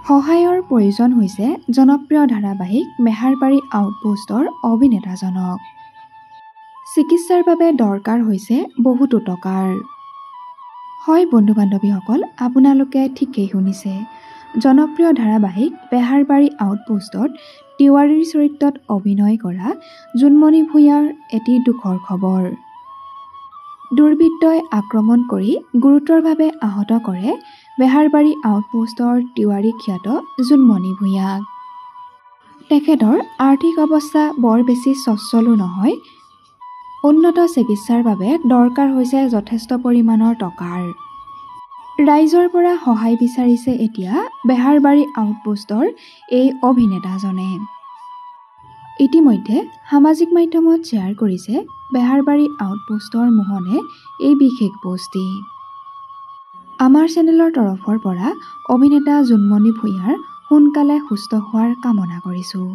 সহায়ৰ প্ৰয়োজন হৈছে জনপ্ৰিয় ধাৰাবাহিক মেহাৰবাৰী আউটপোষ্টৰ অভিনেতাজনক। চিকিৎসাৰ বাবে দৰকাৰ হৈছে বহুতো টকাৰ। হয় বন্ধু-বান্ধৱীসকল, আপোনালোকে ঠিকেই শুনিছে। জনপ্ৰিয় ধাৰাবাহিক বেহাৰবাৰী আউটপোষ্টত তিৱাৰীৰ চৰিত্ৰত অভিনয় কৰা জোনমণি ভূঞাৰ এটি দুখৰ খবৰ। দুৰ্বৃত্তই আক্ৰমণ কৰি গুৰুতৰভাৱে আহত কৰে বেহাৰবাৰী আউটপোষ্টৰ তিৱাৰী খ্যাত জোনমণি ভূঞাক। তেখেতৰ আৰ্থিক অৱস্থা বৰ বেছি সচ্ছলো নহয়। উন্নত চিকিৎসাৰ বাবে দৰকাৰ হৈছে যথেষ্ট পৰিমাণৰ টকাৰ। ৰাইজৰ পৰা সহায় বিচাৰিছে এতিয়া বেহাৰবাৰী আউটপোষ্টৰ এই অভিনেতাজনে। ইতিমধ্যে সামাজিক মাধ্যমত শ্বেয়াৰ কৰিছে বেহাৰবাৰী আউটপোষ্টৰ মোহনে এই বিশেষ পোষ্টটি। আমাৰ চেনেলৰ তৰফৰ পৰা অভিনেতা জোনমণি ভূঞাৰ সোনকালে সুস্থ হোৱাৰ কামনা কৰিছোঁ।